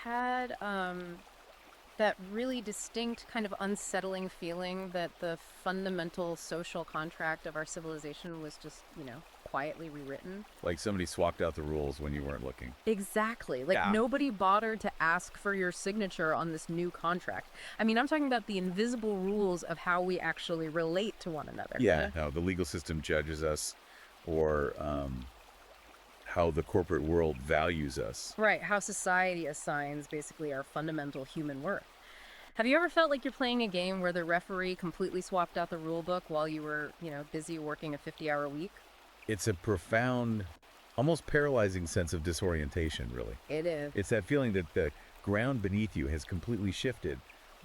had that really distinct kind of unsettling feeling that the fundamental social contract of our civilization was just, quietly rewritten. Like somebody swapped out the rules when you weren't looking. Exactly. Like Yeah. nobody bothered to ask for your signature on this new contract. I mean, I'm talking about the invisible rules of how we actually relate to one another. Yeah, no, the legal system judges us, or how the corporate world values us. Right, how society assigns basically our fundamental human worth. Have you ever felt like you're playing a game where the referee completely swapped out the rule book while you were, busy working a 50-hour week? It's a profound, almost paralyzing sense of disorientation, really. It is. It's that feeling that the ground beneath you has completely shifted,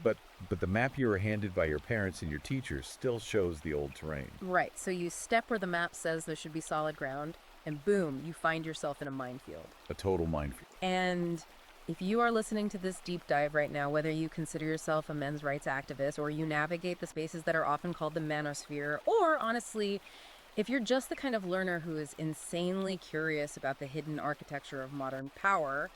but the map you were handed by your parents and your teachers still shows the old terrain. Right, so you step where the map says there should be solid ground, and boom, you find yourself in a minefield. A total minefield. And if you are listening to this deep dive right now, whether you consider yourself a men's rights activist or you navigate the spaces that are often called the manosphere, or honestly, if you're just the kind of learner who is insanely curious about the hidden architecture of modern power,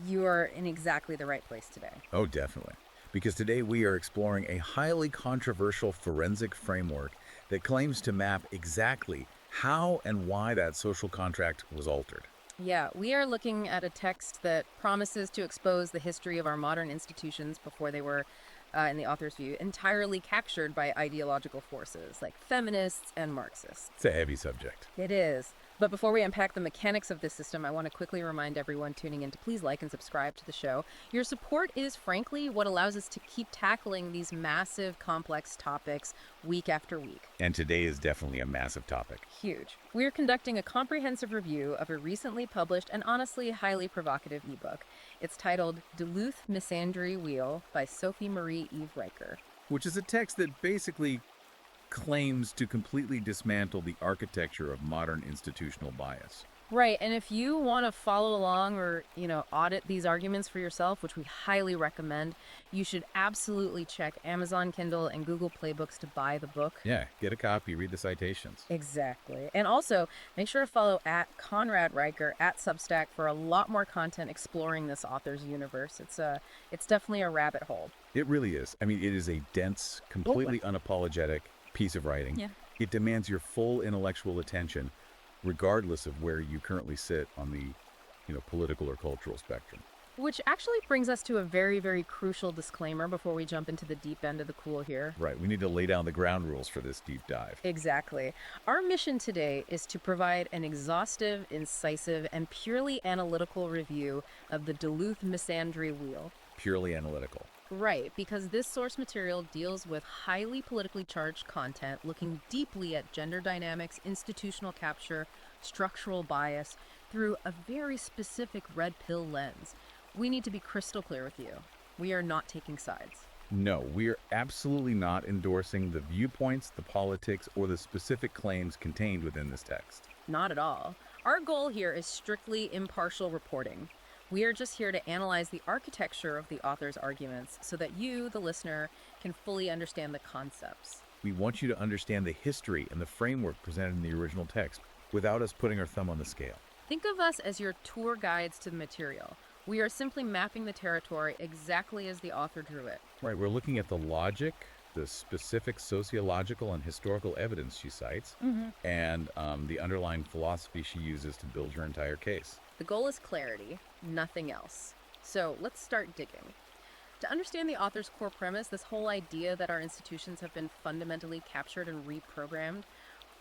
you are in exactly the right place today. Oh, definitely. Because today we are exploring a highly controversial forensic framework that claims to map exactly how and why that social contract was altered. Yeah, we are looking at a text that promises to expose the history of our modern institutions before they were, in the author's view, entirely captured by ideological forces like feminists and Marxists. It's a heavy subject. It is. But before we unpack the mechanics of this system, I want to quickly remind everyone tuning in to please like and subscribe to the show. Your support is, frankly, what allows us to keep tackling these massive, complex topics week after week. And today is definitely a massive topic. Huge. We're conducting a comprehensive review of a recently published and honestly highly provocative ebook. It's titled Duluth Misandry Wheel by Sophie Marie Eve Riker. Which is a text that basically claims to completely dismantle the architecture of modern institutional bias. Right, and if you want to follow along or, audit these arguments for yourself, which we highly recommend, you should absolutely check Amazon Kindle and Google Playbooks to buy the book. Yeah, get a copy, read the citations. Exactly. And also, make sure to follow at Conrad Riker at Substack for a lot more content exploring this author's universe. It's definitely a rabbit hole. It really is. I mean, it is a dense, completely unapologetic piece of writing. Yeah. It demands your full intellectual attention, regardless of where you currently sit on the, political or cultural spectrum. Which actually brings us to a very, very crucial disclaimer before we jump into the deep end of the pool here. Right, we need to lay down the ground rules for this deep dive. Exactly. Our mission today is to provide an exhaustive, incisive, and purely analytical review of the Duluth Misandry Wheel. Purely analytical. Right, because this source material deals with highly politically charged content, looking deeply at gender dynamics, institutional capture, structural bias, through a very specific red pill lens. We need to be crystal clear with you. We are not taking sides. No, we are absolutely not endorsing the viewpoints, the politics, or the specific claims contained within this text. Not at all. Our goal here is strictly impartial reporting. We are just here to analyze the architecture of the author's arguments so that you, the listener, can fully understand the concepts. We want you to understand the history and the framework presented in the original text without us putting our thumb on the scale. Think of us as your tour guides to the material. We are simply mapping the territory exactly as the author drew it. Right, we're looking at the logic, the specific sociological and historical evidence she cites, and the underlying philosophy she uses to build her entire case. The goal is clarity, nothing else. So let's start digging. To understand the author's core premise, this whole idea that our institutions have been fundamentally captured and reprogrammed,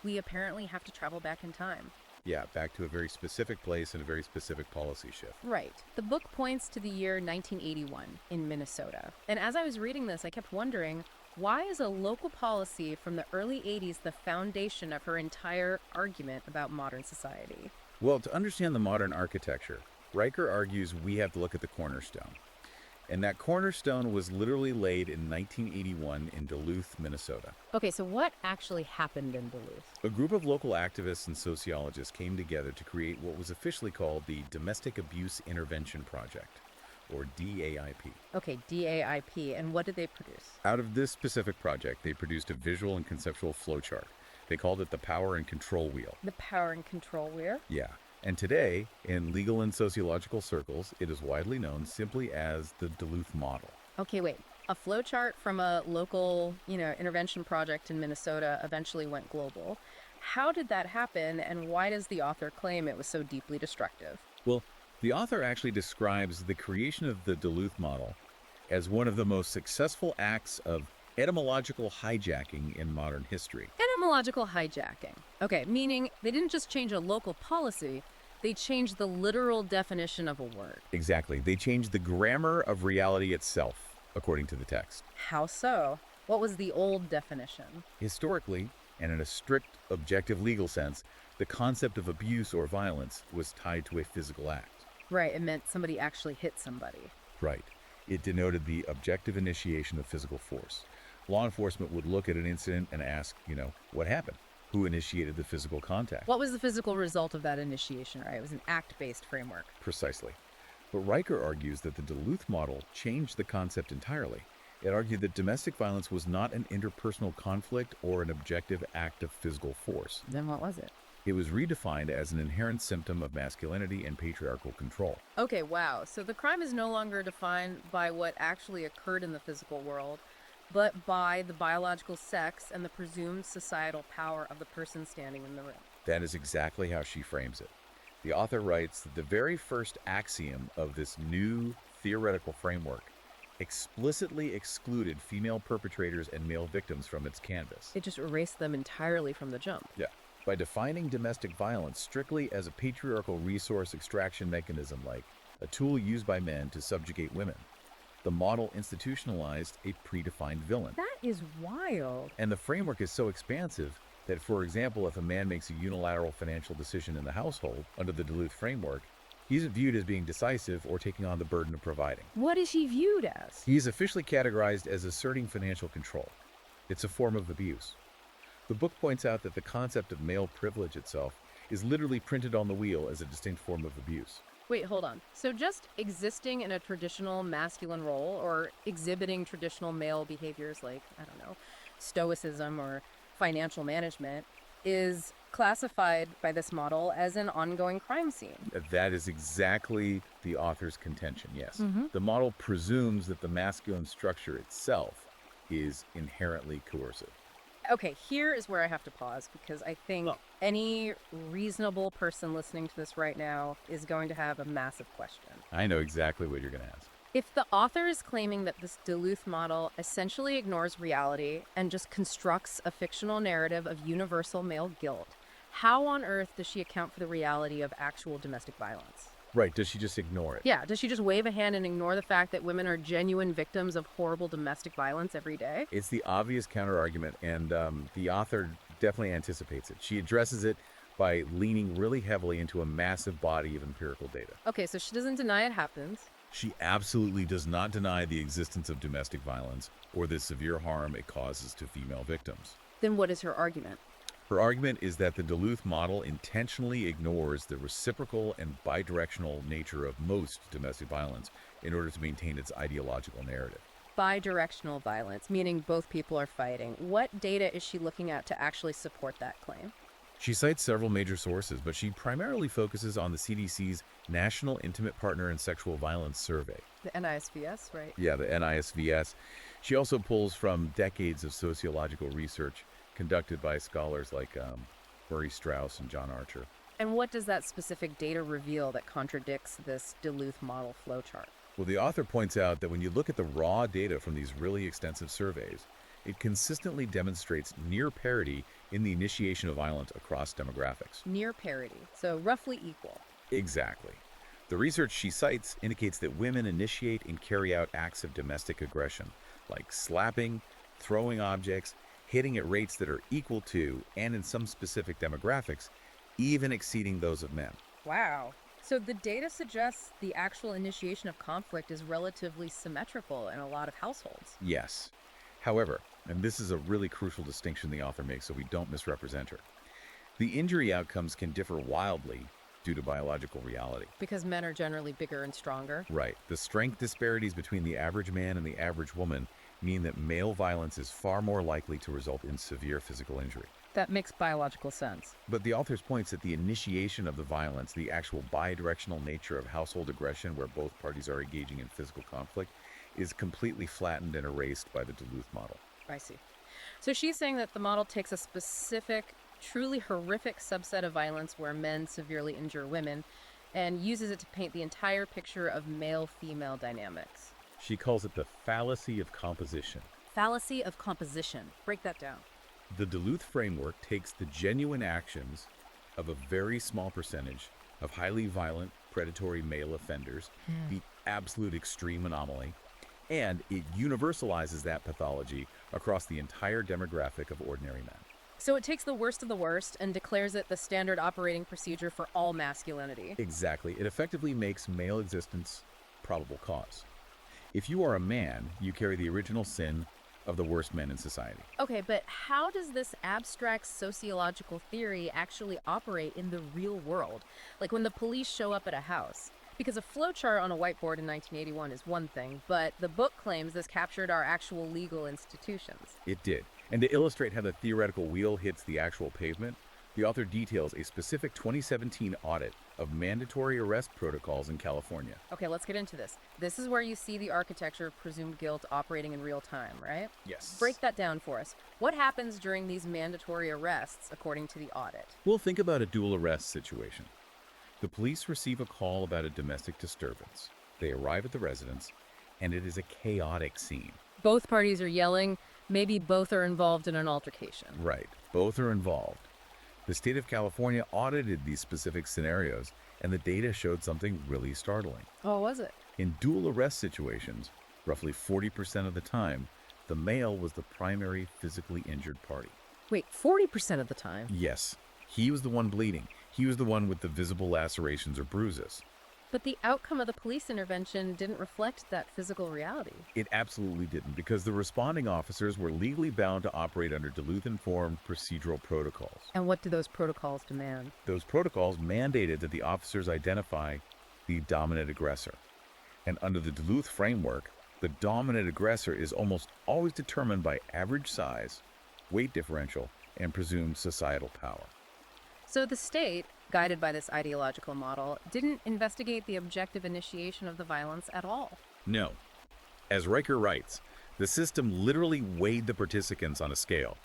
we apparently have to travel back in time. Yeah, back to a very specific place and a very specific policy shift. Right. The book points to the year 1981 in Minnesota. And as I was reading this, I kept wondering, why is a local policy from the early 80s the foundation of her entire argument about modern society? Well, to understand the modern architecture, Riker argues we have to look at the cornerstone. And that cornerstone was literally laid in 1981 in Duluth, Minnesota. Okay, so what actually happened in Duluth? A group of local activists and sociologists came together to create what was officially called the Domestic Abuse Intervention Project, or DAIP. Okay, DAIP, and what did they produce? Out of this specific project, they produced a visual and conceptual flowchart. They called it the Power and Control Wheel. The power and control wheel? Yeah. And today, in legal and sociological circles, it is widely known simply as the Duluth model. Okay, wait. A flowchart from a local, intervention project in Minnesota eventually went global. How did that happen, and why does the author claim it was so deeply destructive? Well, the author actually describes the creation of the Duluth model as one of the most successful acts of etymological hijacking in modern history. Etymological hijacking. Okay, meaning they didn't just change a local policy, they changed the literal definition of a word. Exactly. They changed the grammar of reality itself, according to the text. How so? What was the old definition? Historically, and in a strict objective legal sense, the concept of abuse or violence was tied to a physical act. Right, it meant somebody actually hit somebody. Right. It denoted the objective initiation of physical force. Law enforcement would look at an incident and ask, what happened? Who initiated the physical contact? What was the physical result of that initiation, right? It was an act-based framework. Precisely. But Riker argues that the Duluth model changed the concept entirely. It argued that domestic violence was not an interpersonal conflict or an objective act of physical force. Then what was it? It was redefined as an inherent symptom of masculinity and patriarchal control. Okay, wow. So the crime is no longer defined by what actually occurred in the physical world, but by the biological sex and the presumed societal power of the person standing in the room. That is exactly how she frames it. The author writes that the very first axiom of this new theoretical framework explicitly excluded female perpetrators and male victims from its canvas. It just erased them entirely from the jump. Yeah. By defining domestic violence strictly as a patriarchal resource extraction mechanism, like a tool used by men to subjugate women, the model institutionalized a predefined villain. That is wild. And the framework is so expansive that, for example, if a man makes a unilateral financial decision in the household under the Duluth framework, he isn't viewed as being decisive or taking on the burden of providing. What is he viewed as? He is officially categorized as asserting financial control. It's a form of abuse. The book points out that the concept of male privilege itself is literally printed on the wheel as a distinct form of abuse. Wait, hold on. So just existing in a traditional masculine role or exhibiting traditional male behaviors like, stoicism or financial management is classified by this model as an ongoing crime scene. That is exactly the author's contention, yes. Mm-hmm. The model presumes that the masculine structure itself is inherently coercive. Okay, here is where I have to pause because I think any reasonable person listening to this right now is going to have a massive question. I know exactly what you're going to ask. If the author is claiming that this Duluth model essentially ignores reality and just constructs a fictional narrative of universal male guilt, how on earth does she account for the reality of actual domestic violence? Right, does she just ignore it? Yeah, does she just wave a hand and ignore the fact that women are genuine victims of horrible domestic violence every day? It's the obvious counterargument, and the author definitely anticipates it. She addresses it by leaning really heavily into a massive body of empirical data. Okay, so she doesn't deny it happens. She absolutely does not deny the existence of domestic violence or the severe harm it causes to female victims. Then what is her argument? Her argument is that the Duluth model intentionally ignores the reciprocal and bidirectional nature of most domestic violence in order to maintain its ideological narrative. Bidirectional violence, meaning both people are fighting. What data is she looking at to actually support that claim? She cites several major sources, but she primarily focuses on the CDC's National Intimate Partner and Sexual Violence Survey. The NISVS, right? Yeah, the NISVS. She also pulls from decades of sociological research conducted by scholars like Murray Strauss and John Archer. And what does that specific data reveal that contradicts this Duluth model flowchart? Well, the author points out that when you look at the raw data from these really extensive surveys, it consistently demonstrates near parity in the initiation of violence across demographics. Near parity, so roughly equal. Exactly. The research she cites indicates that women initiate and carry out acts of domestic aggression, like slapping, throwing objects, hitting at rates that are equal to, and in some specific demographics, even exceeding those of men. Wow. So the data suggests the actual initiation of conflict is relatively symmetrical in a lot of households. Yes. However, and this is a really crucial distinction the author makes so we don't misrepresent her, the injury outcomes can differ wildly due to biological reality. Because men are generally bigger and stronger. Right. The strength disparities between the average man and the average woman mean that male violence is far more likely to result in severe physical injury. That makes biological sense. But the authors points that the initiation of the violence, the actual bidirectional nature of household aggression where both parties are engaging in physical conflict, is completely flattened and erased by the Duluth model. I see. So she's saying that the model takes a specific, truly horrific subset of violence where men severely injure women and uses it to paint the entire picture of male-female dynamics. She calls it the fallacy of composition. Fallacy of composition. Break that down. The Duluth framework takes the genuine actions of a very small percentage of highly violent, predatory male offenders, the absolute extreme anomaly, and it universalizes that pathology across the entire demographic of ordinary men. So it takes the worst of the worst and declares it the standard operating procedure for all masculinity. Exactly. It effectively makes male existence probable cause. If you are a man, you carry the original sin of the worst men in society. Okay, but how does this abstract sociological theory actually operate in the real world? Like when the police show up at a house? Because a flowchart on a whiteboard in 1981 is one thing, but the book claims this captured our actual legal institutions. It did. And to illustrate how the theoretical wheel hits the actual pavement, the author details a specific 2017 audit of mandatory arrest protocols in California. Okay, let's get into this. This is where you see the architecture of presumed guilt operating in real time, right? Yes. Break that down for us. What happens during these mandatory arrests, according to the audit? We'll think about a dual arrest situation. The police receive a call about a domestic disturbance. They arrive at the residence, and it is a chaotic scene. Both parties are yelling. Maybe both are involved in an altercation. Right. Both are involved. The state of California audited these specific scenarios, and the data showed something really startling. Oh, was it? In dual arrest situations, roughly 40% of the time, the male was the primary physically injured party. Wait, 40% of the time? Yes, he was the one bleeding. He was the one with the visible lacerations or bruises. But the outcome of the police intervention didn't reflect that physical reality. It absolutely didn't, because the responding officers were legally bound to operate under Duluth-informed procedural protocols. And what do those protocols demand? Those protocols mandated that the officers identify the dominant aggressor. And under the Duluth framework, the dominant aggressor is almost always determined by average size, weight differential, and presumed societal power. So the state, guided by this ideological model, didn't investigate the objective initiation of the violence at all. No. As Riker writes, the system literally weighed the participants on a scale.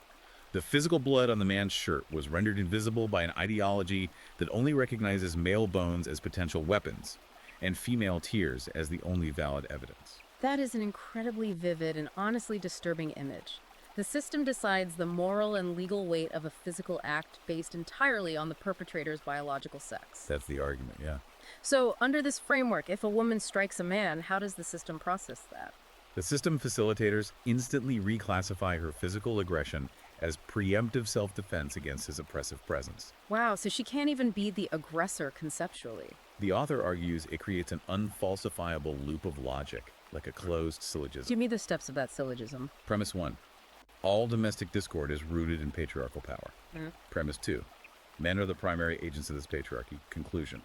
The physical blood on the man's shirt was rendered invisible by an ideology that only recognizes male bones as potential weapons and female tears as the only valid evidence. That is an incredibly vivid and honestly disturbing image. The system decides the moral and legal weight of a physical act based entirely on the perpetrator's biological sex. That's the argument, yeah. So, under this framework, if a woman strikes a man, how does the system process that? The system facilitators instantly reclassify her physical aggression as preemptive self-defense against his oppressive presence. Wow, so she can't even be the aggressor conceptually. The author argues it creates an unfalsifiable loop of logic, like a closed syllogism. Give me the steps of that syllogism. Premise 1. All domestic discord is rooted in patriarchal power. Premise 2. Men are the primary agents of this patriarchy. Conclusion.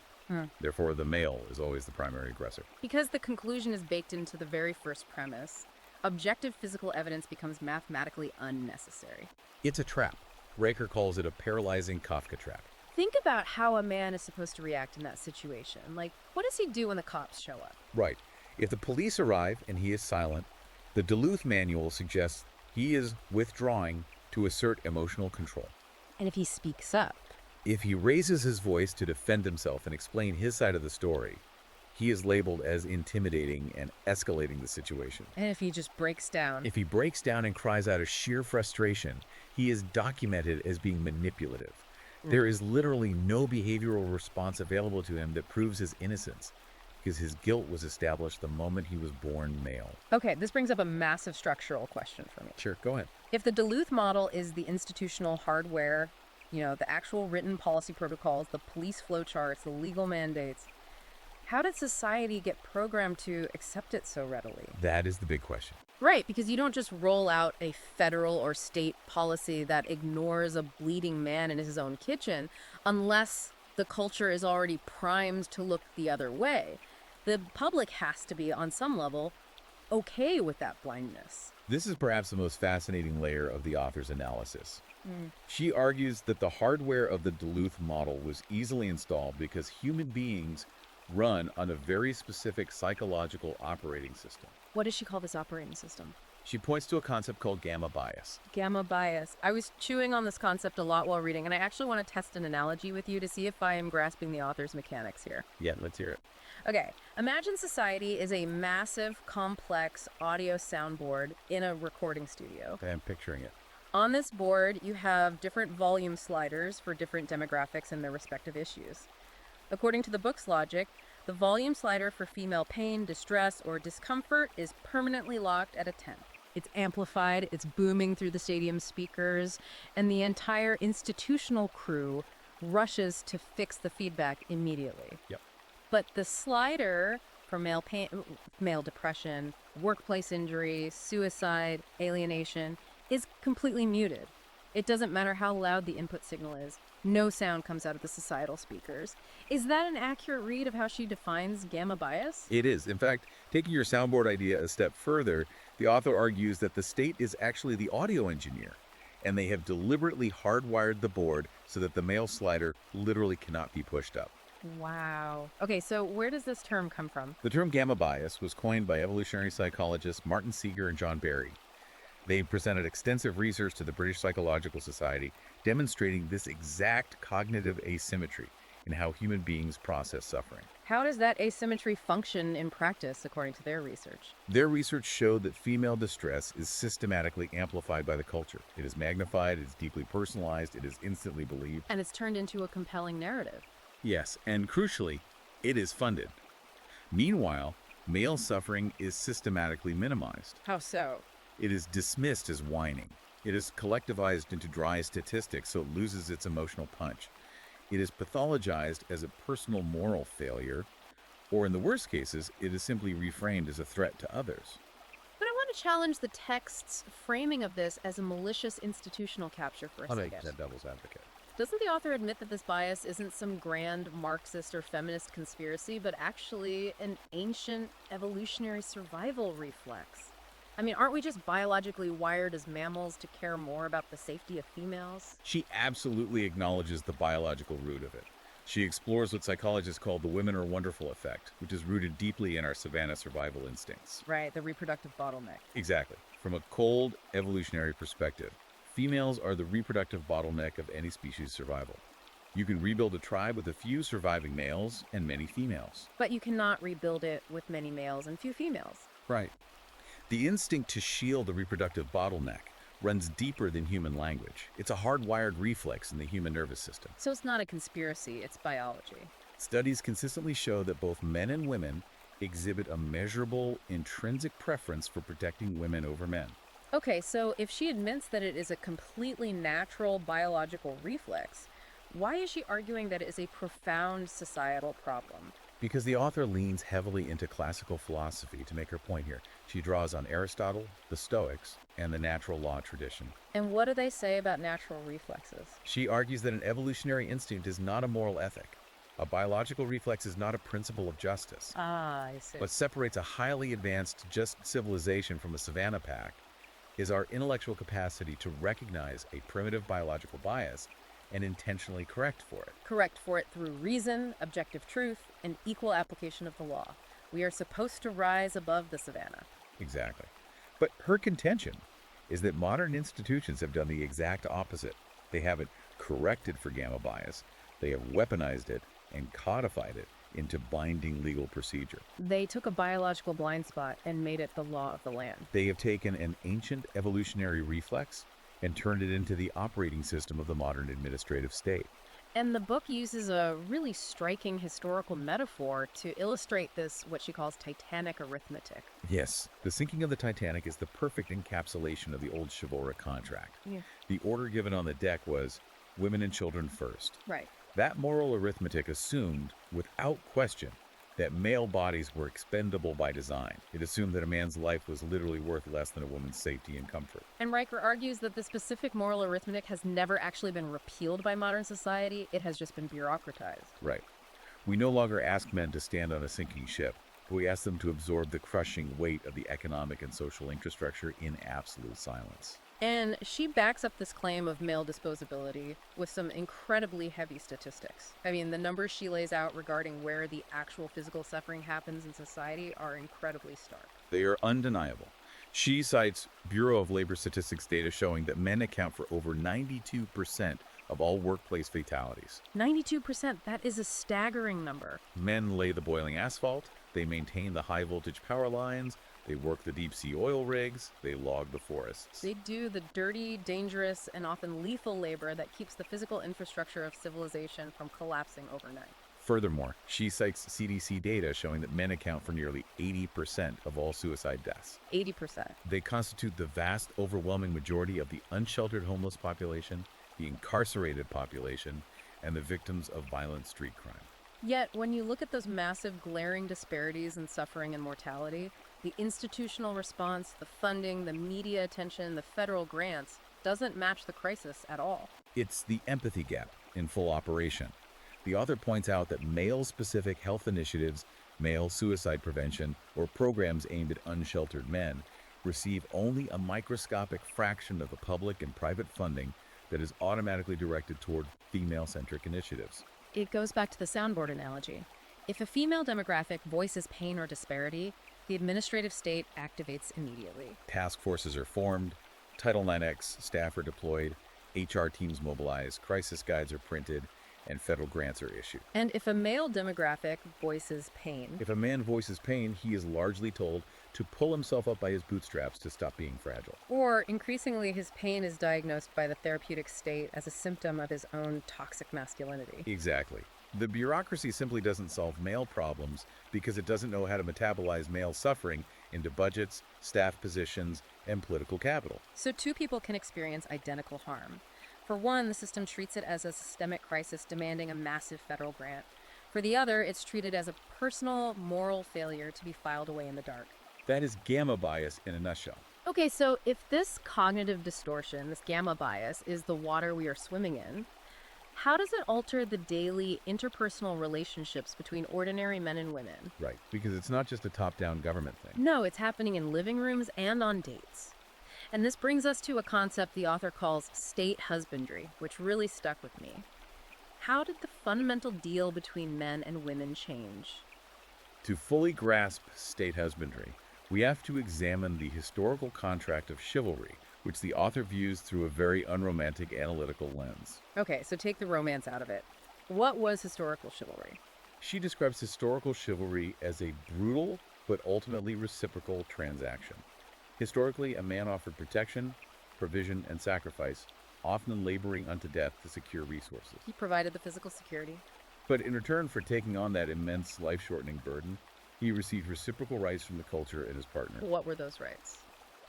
Therefore, the male is always the primary aggressor. Because the conclusion is baked into the very first premise, objective physical evidence becomes mathematically unnecessary. It's a trap. Riker calls it a paralyzing Kafka trap. Think about how a man is supposed to react in that situation. Like, what does he do when the cops show up? Right. If the police arrive and he is silent, the Duluth manual suggests he is withdrawing to assert emotional control. And if he speaks up? If he raises his voice to defend himself and explain his side of the story, he is labeled as intimidating and escalating the situation. And if he just breaks down? If he breaks down and cries out of sheer frustration, he is documented as being manipulative. There is literally no behavioral response available to him that proves his innocence, because his guilt was established the moment he was born male. Okay, this brings up a massive structural question for me. Sure, go ahead. If the Duluth model is the institutional hardware, the actual written policy protocols, the police flowcharts, the legal mandates, how did society get programmed to accept it so readily? That is the big question. Right, because you don't just roll out a federal or state policy that ignores a bleeding man in his own kitchen unless the culture is already primed to look the other way. The public has to be, on some level, okay with that blindness. This is perhaps the most fascinating layer of the author's analysis. Mm. She argues that the hardware of the Duluth model was easily installed because human beings run on a very specific psychological operating system. What does she call this operating system? She points to a concept called gamma bias. Gamma bias. I was chewing on this concept a lot while reading, and I actually want to test an analogy with you to see if I am grasping the author's mechanics here. Yeah, let's hear it. Okay, imagine society is a massive, complex audio soundboard in a recording studio. Okay, I'm picturing it. On this board, you have different volume sliders for different demographics and their respective issues. According to the book's logic, the volume slider for female pain, distress, or discomfort is permanently locked at a 10. It's amplified, it's booming through the stadium speakers, and the entire institutional crew rushes to fix the feedback immediately. Yep. But the slider for male pain, male depression, workplace injury, suicide, alienation is completely muted. It doesn't matter how loud the input signal is. No sound comes out of the societal speakers. Is that an accurate read of how she defines gamma bias? It is. In fact, taking your soundboard idea a step further, the author argues that the state is actually the audio engineer, and they have deliberately hardwired the board so that the male slider literally cannot be pushed up. Wow. Okay, so where does this term come from? The term gamma bias was coined by evolutionary psychologists Martin Seeger and John Barry. They presented extensive research to the British Psychological Society demonstrating this exact cognitive asymmetry in how human beings process suffering. How does that asymmetry function in practice, according to their research? Their research showed that female distress is systematically amplified by the culture. It is magnified, it is deeply personalized, it is instantly believed. And it's turned into a compelling narrative. Yes, and crucially, it is funded. Meanwhile, male suffering is systematically minimized. How so? It is dismissed as whining. It is collectivized into dry statistics so it loses its emotional punch. It is pathologized as a personal moral failure, or in the worst cases, it is simply reframed as a threat to others. But I want to challenge the text's framing of this as a malicious institutional capture for a I'll second. make that devil's advocate. Doesn't the author admit that this bias isn't some grand Marxist or feminist conspiracy, but actually an ancient evolutionary survival reflex? I mean, aren't we just biologically wired as mammals to care more about the safety of females? She absolutely acknowledges the biological root of it. She explores what psychologists call the women are wonderful effect, which is rooted deeply in our savanna survival instincts. Right, the reproductive bottleneck. Exactly. From a cold evolutionary perspective, females are the reproductive bottleneck of any species' survival. You can rebuild a tribe with a few surviving males and many females. But you cannot rebuild it with many males and few females. Right. The instinct to shield the reproductive bottleneck runs deeper than human language. It's a hardwired reflex in the human nervous system. So it's not a conspiracy, it's biology. Studies consistently show that both men and women exhibit a measurable intrinsic preference for protecting women over men. Okay, so if she admits that it is a completely natural biological reflex, why is she arguing that it is a profound societal problem? Because the author leans heavily into classical philosophy to make her point here. She draws on Aristotle, the Stoics, and the natural law tradition. And what do they say about natural reflexes? She argues that an evolutionary instinct is not a moral ethic. A biological reflex is not a principle of justice. Ah, I see. What separates a highly advanced just civilization from a savanna pack is our intellectual capacity to recognize a primitive biological bias and intentionally correct for it. Correct for it through reason, objective truth, and equal application of the law. We are supposed to rise above the savannah. Exactly. But her contention is that modern institutions have done the exact opposite. They haven't corrected for gamma bias. They have weaponized it and codified it into binding legal procedure. They took a biological blind spot and made it the law of the land. They have taken an ancient evolutionary reflex and turned it into the operating system of the modern administrative state. And the book uses a really striking historical metaphor to illustrate this, what she calls Titanic arithmetic. Yes, the sinking of the Titanic is the perfect encapsulation of the old chivalric contract. Yeah. The order given on the deck was women and children first. Right. That moral arithmetic assumed, without question, that male bodies were expendable by design. It assumed that a man's life was literally worth less than a woman's safety and comfort. And Riker argues that the specific moral arithmetic has never actually been repealed by modern society. It has just been bureaucratized. Right. We no longer ask men to stand on a sinking ship. but we ask them to absorb the crushing weight of the economic and social infrastructure in absolute silence. And she backs up this claim of male disposability with some incredibly heavy statistics. I mean, the numbers she lays out regarding where the actual physical suffering happens in society are incredibly stark. They are undeniable. She cites Bureau of Labor Statistics data showing that men account for over 92% of all workplace fatalities. 92%, that is a staggering number. Men lay the boiling asphalt, they maintain the high voltage power lines, they work the deep sea oil rigs, they log the forests. They do the dirty, dangerous, and often lethal labor that keeps the physical infrastructure of civilization from collapsing overnight. Furthermore, she cites CDC data showing that men account for nearly 80% of all suicide deaths. 80%. They constitute the vast, overwhelming majority of the unsheltered homeless population, the incarcerated population, and the victims of violent street crime. Yet, when you look at those massive, glaring disparities in suffering and mortality, the institutional response, the funding, the media attention, the federal grants doesn't match the crisis at all. It's the empathy gap in full operation. The author points out that male-specific health initiatives, male suicide prevention, or programs aimed at unsheltered men receive only a microscopic fraction of the public and private funding that is automatically directed toward female-centric initiatives. It goes back to the soundboard analogy. If a female demographic voices pain or disparity, the administrative state activates immediately. Task forces are formed, Title IX staff are deployed, HR teams mobilized, crisis guides are printed, and federal grants are issued. And if a male demographic voices pain, If a man voices pain, he is largely told to pull himself up by his bootstraps to stop being fragile. or increasingly his pain is diagnosed by the therapeutic state as a symptom of his own toxic masculinity. Exactly. The bureaucracy simply doesn't solve male problems because it doesn't know how to metabolize male suffering into budgets, staff positions, and political capital. So two people can experience identical harm. For one, the system treats it as a systemic crisis demanding a massive federal grant. For the other, it's treated as a personal, moral failure to be filed away in the dark. That is gamma bias in a nutshell. Okay, so if this cognitive distortion, this gamma bias, is the water we are swimming in, how does it alter the daily interpersonal relationships between ordinary men and women? Right, because it's not just a top-down government thing. No, it's happening in living rooms and on dates. And this brings us to a concept the author calls state husbandry, which really stuck with me. How did the fundamental deal between men and women change? To fully grasp state husbandry, we have to examine the historical contract of chivalry, which the author views through a very unromantic analytical lens. Okay, so take the romance out of it. What was historical chivalry? She describes historical chivalry as a brutal but ultimately reciprocal transaction. Historically, a man offered protection, provision, and sacrifice, often laboring unto death to secure resources. He provided the physical security. But in return for taking on that immense life-shortening burden, he received reciprocal rights from the culture and his partner. What were those rights?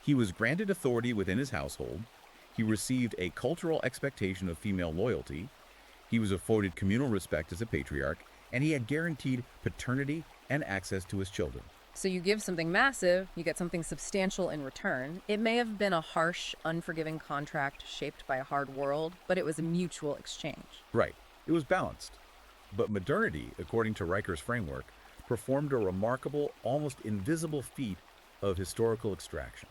He was granted authority within his household, he received a cultural expectation of female loyalty, he was afforded communal respect as a patriarch, and he had guaranteed paternity and access to his children. So you give something massive, you get something substantial in return. It may have been a harsh, unforgiving contract shaped by a hard world, but it was a mutual exchange. Right, it was balanced. But modernity, according to Riker's framework, performed a remarkable, almost invisible feat of historical extraction.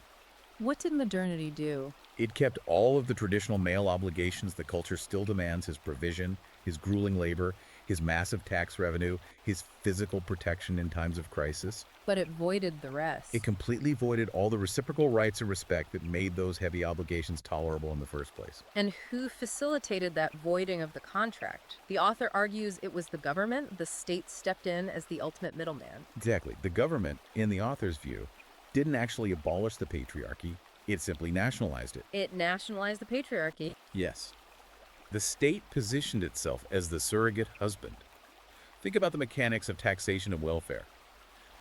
What did modernity do? It kept all of the traditional male obligations the culture still demands: his provision, his grueling labor, his massive tax revenue, his physical protection in times of crisis. But it voided the rest. It completely voided all the reciprocal rights and respect that made those heavy obligations tolerable in the first place. And who facilitated that voiding of the contract? The author argues it was the government. The state stepped in as the ultimate middleman. Exactly. The government, in the author's view, didn't actually abolish the patriarchy. It simply nationalized it. It nationalized the patriarchy. Yes. The state positioned itself as the surrogate husband. Think about the mechanics of taxation and welfare.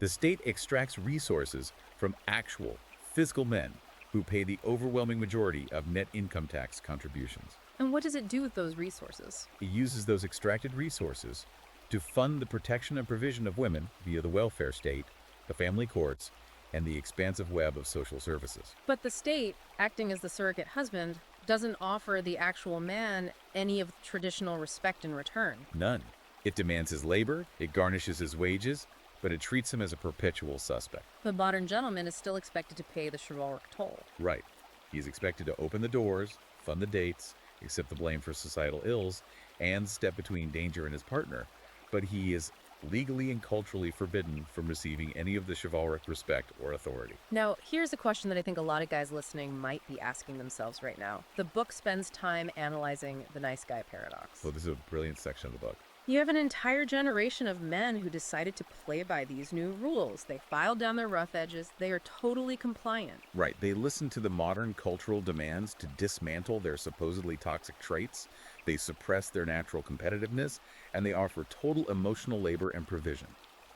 The state extracts resources from actual, physical men who pay the overwhelming majority of net income tax contributions. And what does it do with those resources? It uses those extracted resources to fund the protection and provision of women via the welfare state, the family courts, and the expansive web of social services. But the state, acting as the surrogate husband, doesn't offer the actual man any of the traditional respect in return. None. It demands his labor, it garnishes his wages, but it treats him as a perpetual suspect. The modern gentleman is still expected to pay the chivalric toll. Right. He's expected to open the doors, fund the dates, accept the blame for societal ills, and step between danger and his partner, but he is legally and culturally forbidden from receiving any of the chivalric respect or authority. Now, here's a question that I think a lot of guys listening might be asking themselves right now. The book spends time analyzing the nice guy paradox. So this is a brilliant section of the book. You have an entire generation of men who decided to play by these new rules. They filed down their rough edges. They are totally compliant. Right. They listen to the modern cultural demands to dismantle their supposedly toxic traits. They suppress their natural competitiveness, and they offer total emotional labor and provision.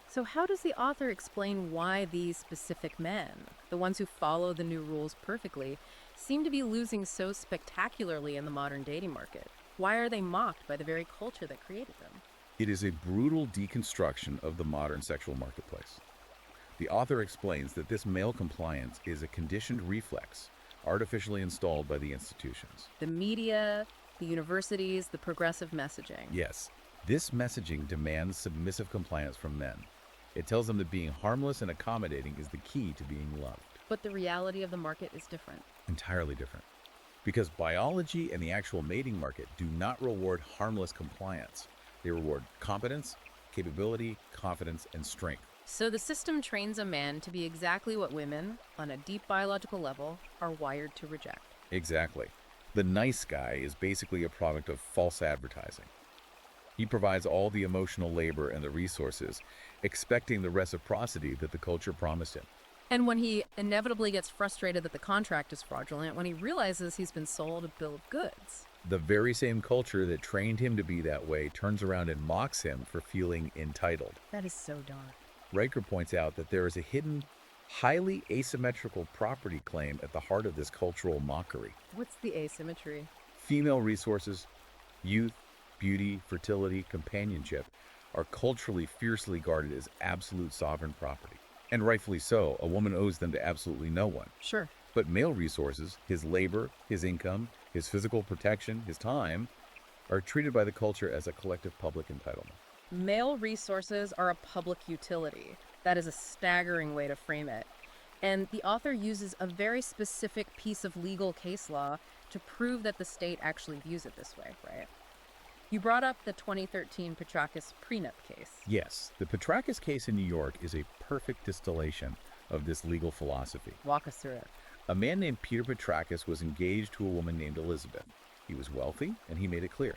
So how does the author explain why these specific men, the ones who follow the new rules perfectly, seem to be losing so spectacularly in the modern dating market? Why are they mocked by the very culture that created them? It is a brutal deconstruction of the modern sexual marketplace. The author explains that this male compliance is a conditioned reflex, artificially installed by the institutions. The media, the universities, the progressive messaging. Yes, this messaging demands submissive compliance from men. It tells them that being harmless and accommodating is the key to being loved. But the reality of the market is different. Entirely different. Because biology and the actual mating market do not reward harmless compliance. They reward competence, capability, confidence, and strength. So the system trains a man to be exactly what women, on a deep biological level, are wired to reject. Exactly. The nice guy is basically a product of false advertising. He provides all the emotional labor and the resources, expecting the reciprocity that the culture promised him. And when he inevitably gets frustrated that the contract is fraudulent, when he realizes he's been sold a bill of goods. The very same culture that trained him to be that way turns around and mocks him for feeling entitled. That is so dark. Riker points out that there is a hidden, highly asymmetrical property claim at the heart of this cultural mockery. What's the asymmetry? Female resources, youth, beauty, fertility, companionship are culturally fiercely guarded as absolute sovereign property. And rightfully so, a woman owes them to absolutely no one. Sure. But male resources, his labor, his income, his physical protection, his time, are treated by the culture as a collective public entitlement. Male resources are a public utility. That is a staggering way to frame it. And the author uses a very specific piece of legal case law to prove that the state actually views it this way, right? You brought up the 2013 Petrakis prenup case. Yes, the Petrakis case in New York is a perfect distillation of this legal philosophy. Walk us through it. A man named Peter Petrakis was engaged to a woman named Elizabeth. He was wealthy, and he made it clear.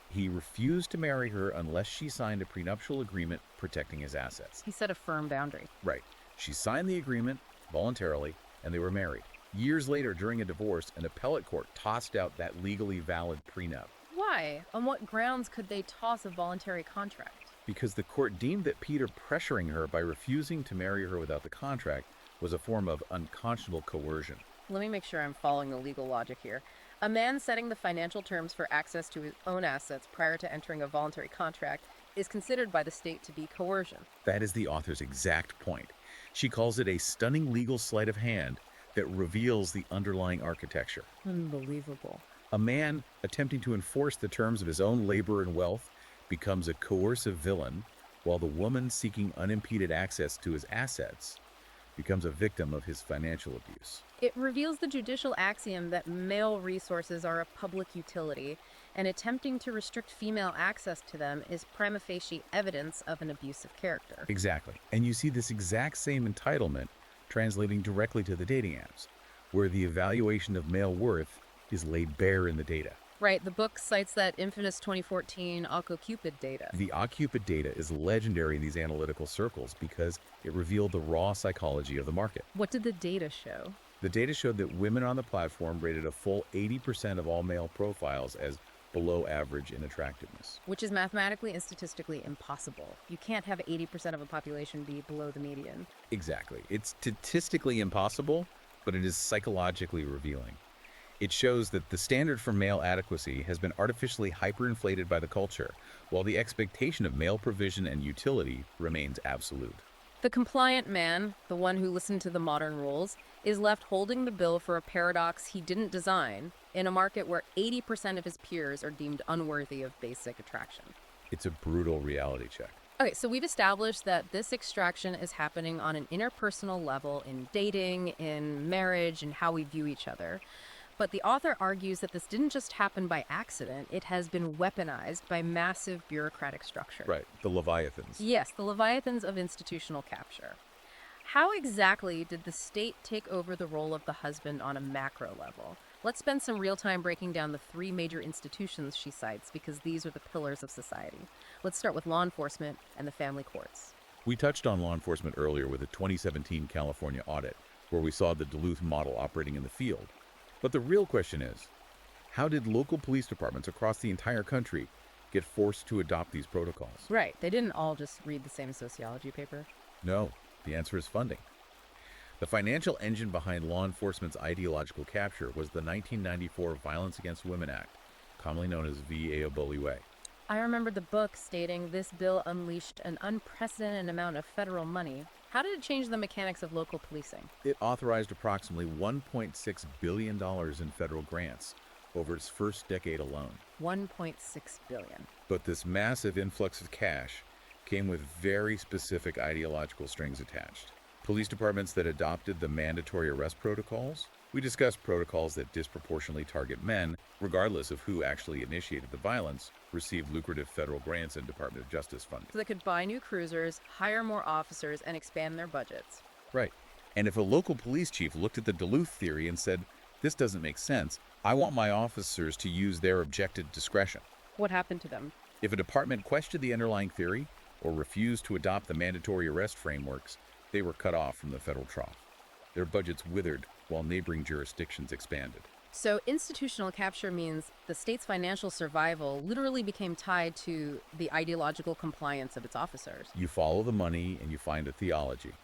He refused to marry her unless she signed a prenuptial agreement protecting his assets. He set a firm boundary. Right. She signed the agreement voluntarily, and they were married. Years later, during a divorce, an appellate court tossed out that legally valid prenup. Why? On what grounds could they toss a voluntary contract? Because the court deemed that Peter pressuring her by refusing to marry her without the contract was a form of unconscionable coercion. Let me make sure I'm following the legal logic here. A man setting the financial terms for access to his own assets prior to entering a voluntary contract is considered by the state to be coercion. That is the author's exact point. She calls it a stunning legal sleight of hand that reveals the underlying architecture. Unbelievable. A man attempting to enforce the terms of his own labor and wealth becomes a coercive villain, while the woman seeking unimpeded access to his assets becomes a victim of his financial abuse. It reveals the judicial axiom that male resources are a public utility, and attempting to restrict female access to them is prima facie evidence of an abusive character. Exactly. And you see this exact same entitlement translating directly to the dating apps, where the evaluation of male worth is laid bare in the data. Right, the book cites that infamous 2014 OkCupid data. The OkCupid data is legendary in these analytical circles because it revealed the raw psychology of the market. What did the data show? The data showed that women on the platform rated a full 80% of all male profiles as below average in attractiveness. Which is mathematically and statistically impossible. You can't have 80% of a population be below the median. Exactly. It's statistically impossible, but it is psychologically revealing. It shows that the standard for male adequacy has been artificially hyperinflated by the culture, while the expectation of male provision and utility remains absolute. The compliant man, the one who listened to the modern rules, is left holding the bill for a paradox he didn't design in a market where 80% of his peers are deemed unworthy of basic attraction. It's a brutal reality check. Okay, so we've established that this extraction is happening on an interpersonal level in dating, in marriage, and how we view each other. But the author argues that this didn't just happen by accident, it has been weaponized by massive bureaucratic structure. Right, the Leviathans. Yes, the leviathans of institutional capture. How exactly did the state take over the role of the husband on a macro level? Let's spend some real time breaking down the three major institutions she cites because these are the pillars of society. Let's start with law enforcement and the family courts. We touched on law enforcement earlier with a 2017 California audit, where we saw the Duluth model operating in the field. But the real question is, how did local police departments across the entire country get forced to adopt these protocols? Right, they didn't all just read the same sociology paper. No, the answer is funding. The financial engine behind law enforcement's ideological capture was the 1994 Violence Against Women Act, commonly known as VAWA. I remember the book stating this bill unleashed an unprecedented amount of federal money. How did it change the mechanics of local policing? It authorized approximately $1.6 billion in federal grants over its first decade alone. 1.6 billion. But this massive influx of cash came with very specific ideological strings attached. Police departments that adopted the mandatory arrest protocols. We discussed protocols that disproportionately target men, regardless of who actually initiated the violence, received lucrative federal grants and Department of Justice funding. So they could buy new cruisers, hire more officers, and expand their budgets. Right. And if a local police chief looked at the Duluth theory and said, "This doesn't make sense, I want my officers to use their objective discretion." What happened to them? If a department questioned the underlying theory or refused to adopt the mandatory arrest frameworks, they were cut off from the federal trough. Their budgets withered while neighboring jurisdictions expanded. So institutional capture means the state's financial survival literally became tied to the ideological compliance of its officers. You follow the money and you find a theology.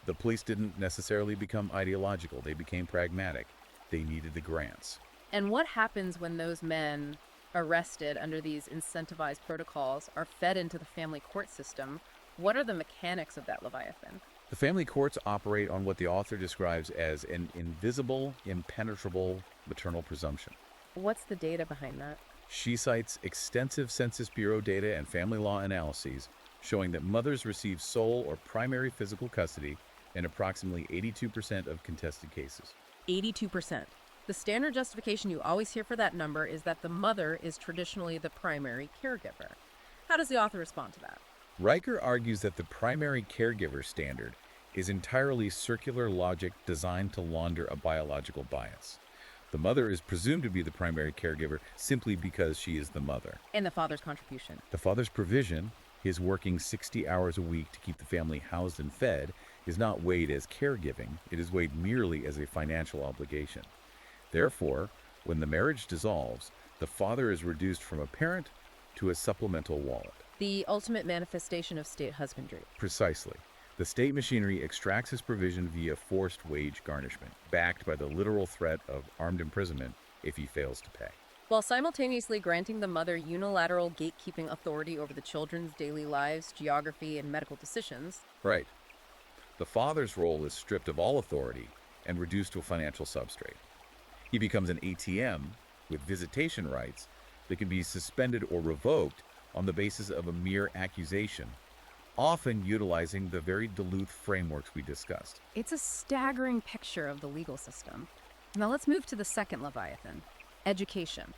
The police didn't necessarily become ideological, they became pragmatic. They needed the grants. And what happens when those men arrested under these incentivized protocols are fed into the family court system? What are the mechanics of that Leviathan? The family courts operate on what the author describes as an invisible, impenetrable maternal presumption. What's the data behind that? She cites extensive Census Bureau data and family law analyses showing that mothers receive sole or primary physical custody in approximately 82% of contested cases. 82%. The standard justification you always hear for that number is that the mother is traditionally the primary caregiver. How does the author respond to that? Riker argues that the primary caregiver standard is entirely circular logic designed to launder a biological bias. The mother is presumed to be the primary caregiver simply because she is the mother. And the father's contribution. The father's provision, his working 60 hours a week to keep the family housed and fed, is not weighed as caregiving, it is weighed merely as a financial obligation. Therefore, when the marriage dissolves, the father is reduced from a parent to a supplemental wallet. The ultimate manifestation of state husbandry. Precisely. The state machinery extracts his provision via forced wage garnishment, backed by the literal threat of armed imprisonment if he fails to pay. While simultaneously granting the mother unilateral gatekeeping authority over the children's daily lives, geography, and medical decisions. Right. The father's role is stripped of all authority and reduced to a financial substrate. He becomes an ATM with visitation rights that can be suspended or revoked on the basis of a mere accusation, often utilizing the very Duluth frameworks we discussed. It's a staggering picture of the legal system. Now let's move to the second Leviathan, education.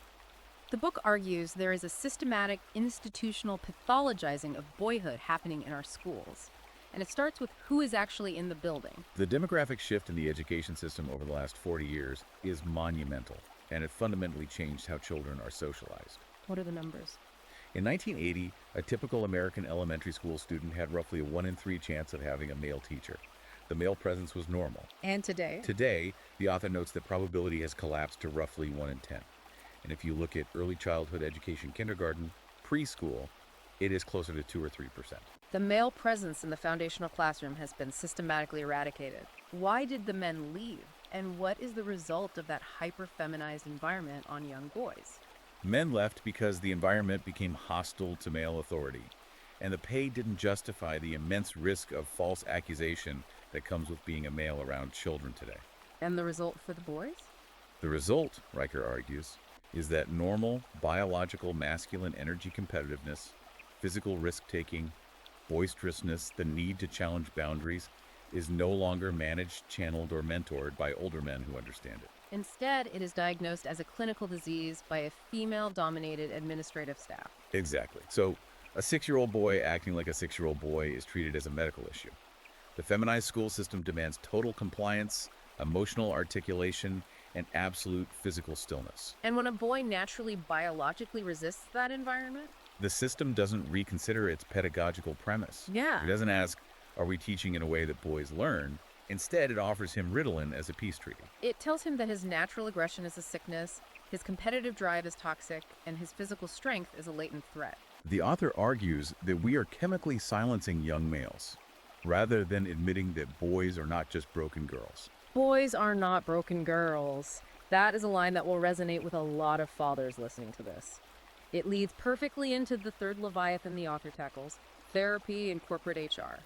The book argues there is a systematic institutional pathologizing of boyhood happening in our schools. And it starts with who is actually in the building. The demographic shift in the education system over the last 40 years is monumental, and it fundamentally changed how children are socialized. What are the numbers? In 1980, a typical American elementary school student had roughly a 1 in 3 chance of having a male teacher. The male presence was normal. And today? Today, the author notes that probability has collapsed to roughly 1 in 10. And if you look at early childhood education, kindergarten, preschool, it is closer to 2 or 3%. The male presence in the foundational classroom has been systematically eradicated. Why did the men leave? And what is the result of that hyper-feminized environment on young boys? Men left because the environment became hostile to male authority, and the pay didn't justify the immense risk of false accusation that comes with being a male around children today. And the result for the boys? The result, Riker argues, is that normal, biological masculine energy competitiveness, physical risk-taking, boisterousness, the need to challenge boundaries, is no longer managed, channeled, or mentored by older men who understand it. Instead, it is diagnosed as a clinical disease by a female-dominated administrative staff. Exactly. So, a 6-year-old boy acting like a 6-year-old boy is treated as a medical issue. The feminized school system demands total compliance, emotional articulation, and absolute physical stillness. And when a boy naturally biologically resists that environment? The system doesn't reconsider its pedagogical premise. Yeah. It doesn't ask, are we teaching in a way that boys learn? Instead, it offers him Ritalin as a peace treaty. It tells him that his natural aggression is a sickness, his competitive drive is toxic, and his physical strength is a latent threat. The author argues that we are chemically silencing young males, rather than admitting that boys are not just broken girls. Boys are not broken girls. That is a line that will resonate with a lot of fathers listening to this. It leads perfectly into the third Leviathan the author tackles, therapy and corporate HR.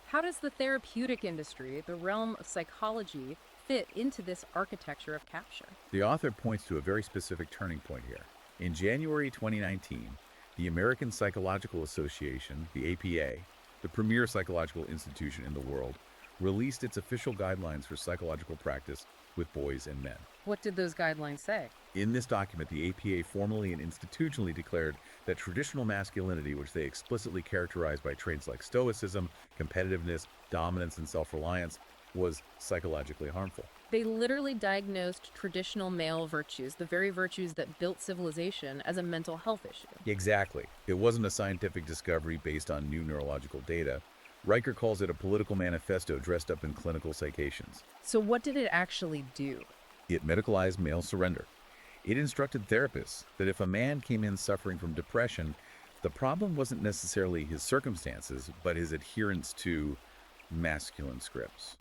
How does the therapeutic industry, the realm of psychology, fit into this architecture of capture? The author points to a very specific turning point here. In January 2019, the American Psychological Association, the APA, the premier psychological institution in the world, released its official guidelines for psychological practice with boys and men. What did those guidelines say? In this document, the APA formally and institutionally declared that traditional masculinity, which they explicitly characterized by traits like stoicism, competitiveness, dominance, and self-reliance, was psychologically harmful. They literally diagnosed traditional male virtues, the very virtues that built civilization, as a mental health issue. Exactly. It wasn't a scientific discovery based on new neurological data. Riker calls it a political manifesto dressed up in clinical citations. So what did it actually do? It medicalized male surrender. It instructed therapists that if a man came in suffering from depression, the problem wasn't necessarily his circumstances, but his adherence to masculine scripts.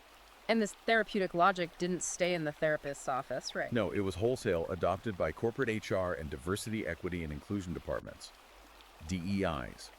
And this therapeutic logic didn't stay in the therapist's office, right? No, it was wholesale, adopted by corporate HR and diversity, equity, and inclusion departments, DEIs.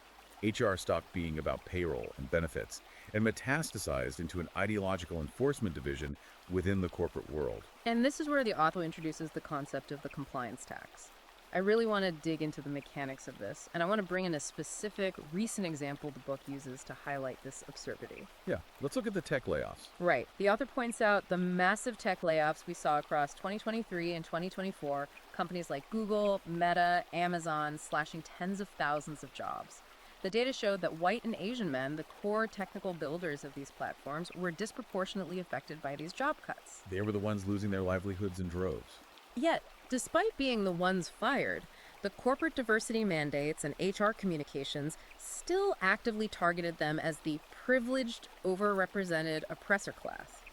HR stopped being about payroll and benefits and metastasized into an ideological enforcement division within the corporate world. And this is where the author introduces the concept of the compliance tax. I really want to dig into the mechanics of this, and I want to bring in a specific recent example the book uses to highlight this absurdity. Yeah, let's look at the tech layoffs. Right. The author points out the massive tech layoffs we saw across 2023 and 2024, companies like Google, Meta, Amazon slashing tens of thousands of jobs. The data showed that white and Asian men, the core technical builders of these platforms, were disproportionately affected by these job cuts. They were the ones losing their livelihoods in droves. Yet, despite being the ones fired, the corporate diversity mandates and HR communications still actively targeted them as the privileged, overrepresented oppressor class.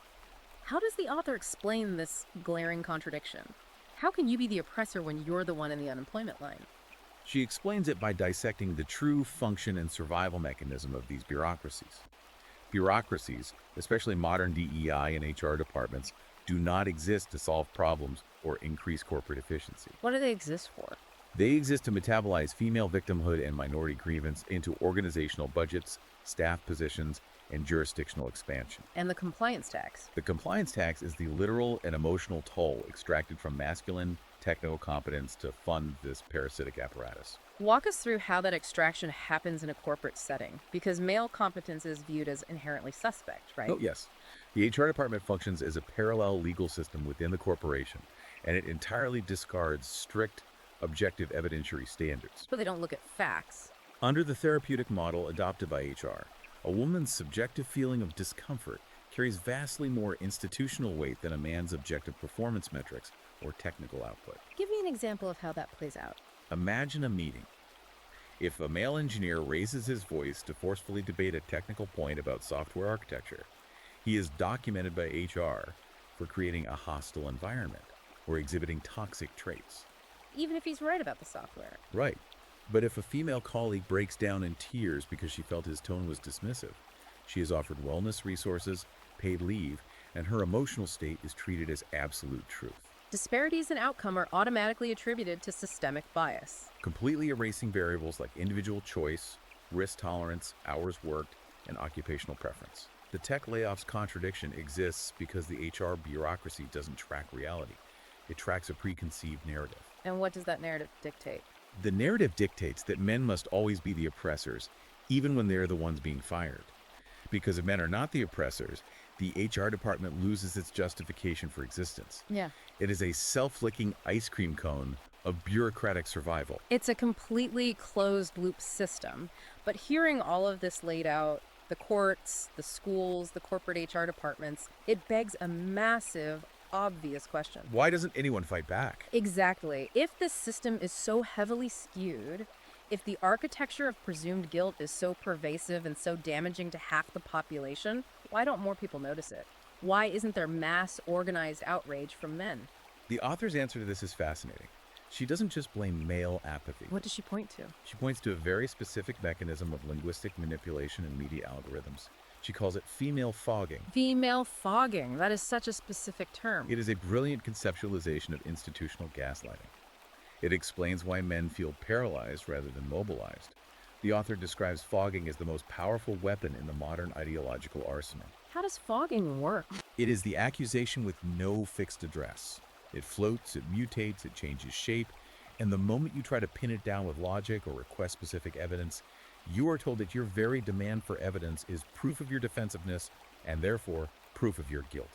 How does the author explain this glaring contradiction? How can you be the oppressor when you're the one in the unemployment line? She explains it by dissecting the true function and survival mechanism of these bureaucracies. Bureaucracies, especially modern DEI and HR departments, do not exist to solve problems or increase corporate efficiency. What do they exist for? They exist to metabolize female victimhood and minority grievance into organizational budgets, staff positions, and jurisdictional expansion. And the compliance tax. The compliance tax is the literal and emotional toll extracted from masculine techno-competence to fund this parasitic apparatus. Walk us through how that extraction happens in a corporate setting, because male competence is viewed as inherently suspect, right? Oh, yes. The HR department functions as a parallel legal system within the corporation, and it entirely discards strict, objective evidentiary standards. But they don't look at facts. Under the therapeutic model adopted by HR, a woman's subjective feeling of discomfort carries vastly more institutional weight than a man's objective performance metrics or technical output. Give me an example of how that plays out. Imagine a meeting. If a male engineer raises his voice to forcefully debate a technical point about software architecture, he is documented by HR for creating a hostile environment or exhibiting toxic traits. Even if he's right about the software. Right. But if a female colleague breaks down in tears because she felt his tone was dismissive, she is offered wellness resources, paid leave, and her emotional state is treated as absolute truth. Disparities in outcome are automatically attributed to systemic bias. Completely erasing variables like individual choice, risk tolerance, hours worked, and occupational preference. The tech layoffs contradiction exists because the HR bureaucracy doesn't track reality. It tracks a preconceived narrative. And what does that narrative dictate? The narrative dictates that men must always be the oppressors, even when they're the ones being fired. Because if men are not the oppressors, the HR department loses its justification for existence. Yeah. It is a self-licking ice cream cone of bureaucratic survival. It's a completely closed loop system. But hearing all of this laid out, the courts, the schools, the corporate HR departments, it begs a massive, obvious question. Why doesn't anyone fight back? Exactly. If this system is so heavily skewed, if the architecture of presumed guilt is so pervasive and so damaging to half the population, why don't more people notice it? Why isn't there mass organized outrage from men? The author's answer to this is fascinating. She doesn't just blame male apathy. What does she point to? She points to a very specific mechanism of linguistic manipulation in media algorithms. She calls it female fogging. Female fogging. That is such a specific term. It is a brilliant conceptualization of institutional gaslighting. It explains why men feel paralyzed rather than mobilized. The author describes fogging as the most powerful weapon in the modern ideological arsenal. How does fogging work? It is the accusation with no fixed address. It floats, it mutates, it changes shape, and the moment you try to pin it down with logic or request specific evidence, you are told that your very demand for evidence is proof of your defensiveness and therefore proof of your guilt.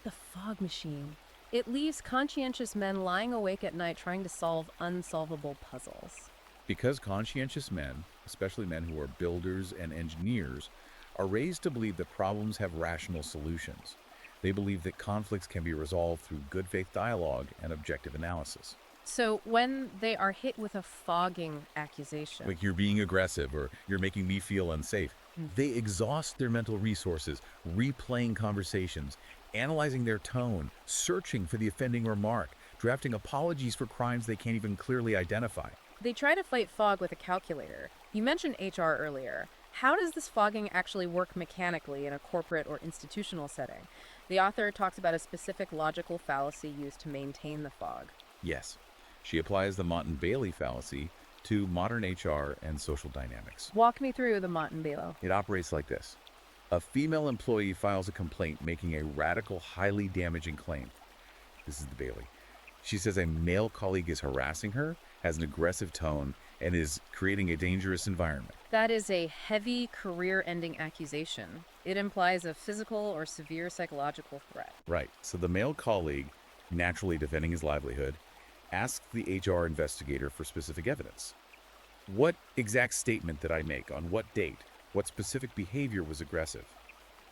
The fog machine. It leaves conscientious men lying awake at night trying to solve unsolvable puzzles. Because conscientious men, especially men who are builders and engineers, are raised to believe that problems have rational solutions. They believe that conflicts can be resolved through good faith dialogue and objective analysis. So when they are hit with a fogging accusation, Like you're being aggressive or you're making me feel unsafe, they exhaust their mental resources, replaying conversations, analyzing their tone, searching for the offending remark, drafting apologies for crimes they can't even clearly identify. they try to fight fog with a calculator. You mentioned HR earlier. How does this fogging actually work mechanically in a corporate or institutional setting? The author talks about a specific logical fallacy used to maintain the fog. Yes, she applies the Motte-Bailey fallacy to modern HR and social dynamics. Walk me through the Motte-Bailey. It operates like this. A female employee files a complaint making a radical, highly damaging claim. This is the Bailey. She says a male colleague is harassing her, has an aggressive tone, and is creating a dangerous environment. That is a heavy career-ending accusation. It implies a physical or severe psychological threat. Right. So the male colleague, naturally defending his livelihood, asks the HR investigator for specific evidence. What exact statement did I make? On what date? What specific behavior was aggressive?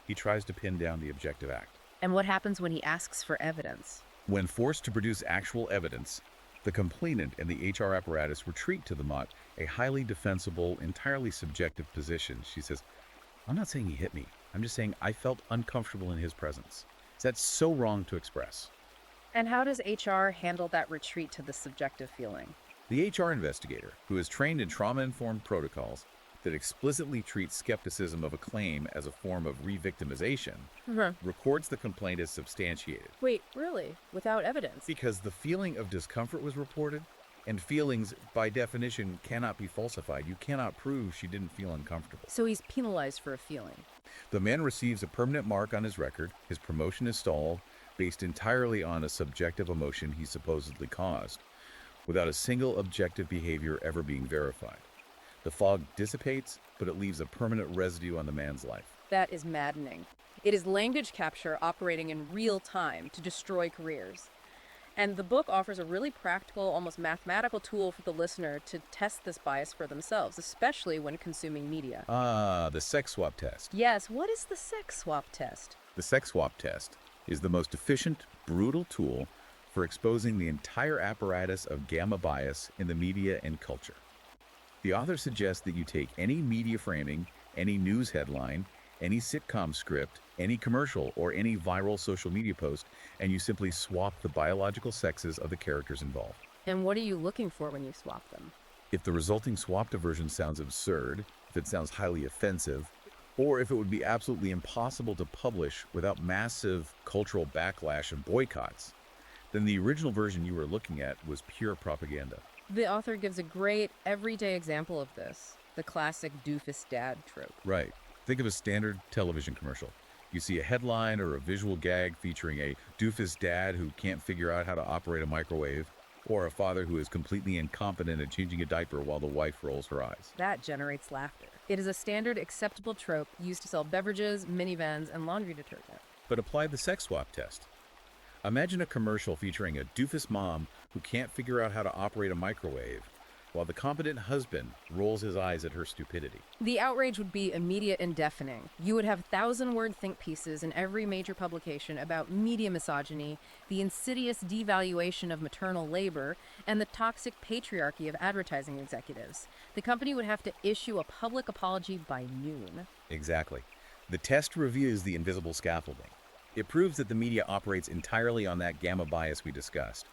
He tries to pin down the objective act. And what happens when he asks for evidence? When forced to produce actual evidence, the complainant and the HR apparatus retreat to the Mott, a highly defensible, entirely subjective position. She says, I'm not saying he hit me. I'm just saying I felt uncomfortable in his presence. That's so wrong to express. And how does HR handle that retreat to the subjective feeling? The HR investigator, who is trained in trauma-informed protocols that explicitly treat skepticism of a claim as a form of re-victimization, records the complaint as substantiated. Wait, really? Without evidence? Because the feeling of discomfort was reported, and feelings, by definition, cannot be falsified. You cannot prove she didn't feel uncomfortable. So he's penalized for a feeling. The man receives a permanent mark on his record. His promotion is stalled, based entirely on a subjective emotion he supposedly caused, without a single objective behavior ever being verified. The fog dissipates, but it leaves a permanent residue on the man's life. That is maddening. It is language capture operating in real time to destroy careers. And the book offers a really practical, almost mathematical tool for the listener to test this bias for themselves, especially when consuming media. The sex swap test. Yes, what is the sex swap test? The sex swap test is the most efficient, brutal tool for exposing the entire apparatus of gamma bias in the media and culture. The author suggests that you take any media framing, any news headline, any sitcom script, any commercial, or any viral social media post, and you simply swap the biological sexes of the characters involved. And what are you looking for when you swap them? If the resulting swapped version sounds absurd, if it sounds highly offensive, or if it would be absolutely impossible to publish without massive cultural backlash and boycotts, then the original version you were looking at was pure propaganda. The author gives a great, everyday example of this, the classic doofus dad trope. Right. Think of a standard television commercial. You see a headline or a visual gag featuring a doofus dad who can't figure out how to operate a microwave. Or a father who is completely incompetent at changing a diaper while the wife rolls her eyes. That generates laughter. It is a standard acceptable trope used to sell beverages, minivans, and laundry detergent. But apply the sex swap test. Imagine a commercial featuring a doofus mom who can't figure out how to operate a microwave, while the competent husband rolls his eyes at her stupidity. The outrage would be immediate and deafening. You would have thousand-word think pieces in every major publication about media misogyny, the insidious devaluation of maternal labor, and the toxic patriarchy of advertising executives. The company would have to issue a public apology by noon. Exactly. The test reviews the invisible scaffolding. It proves that the media operates entirely on that gamma bias we discussed.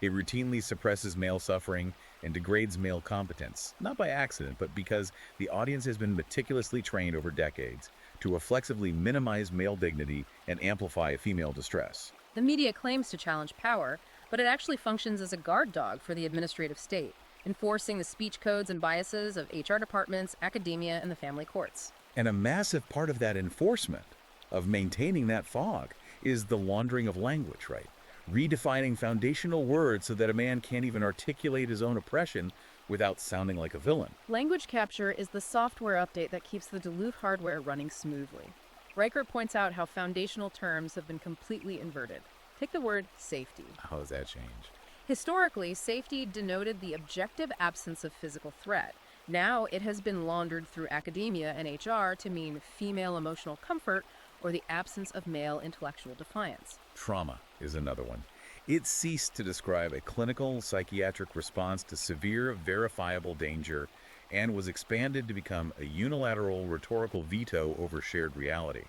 It routinely suppresses male suffering and degrades male competence, not by accident, but because the audience has been meticulously trained over decades to reflexively minimize male dignity and amplify female distress. The media claims to challenge power, but it actually functions as a guard dog for the administrative state, enforcing the speech codes and biases of HR departments, academia, and the family courts. And a massive part of that enforcement, of maintaining that fog, is the laundering of language, right? Redefining foundational words so that a man can't even articulate his own oppression without sounding like a villain. Language capture is the software update that keeps the Duluth hardware running smoothly. Riker points out how foundational terms have been completely inverted. Take the word safety. How has that changed? Historically, safety denoted the objective absence of physical threat. Now it has been laundered through academia and HR to mean female emotional comfort or the absence of male intellectual defiance. Trauma is another one. It ceased to describe a clinical psychiatric response to severe, verifiable danger and was expanded to become a unilateral rhetorical veto over shared reality.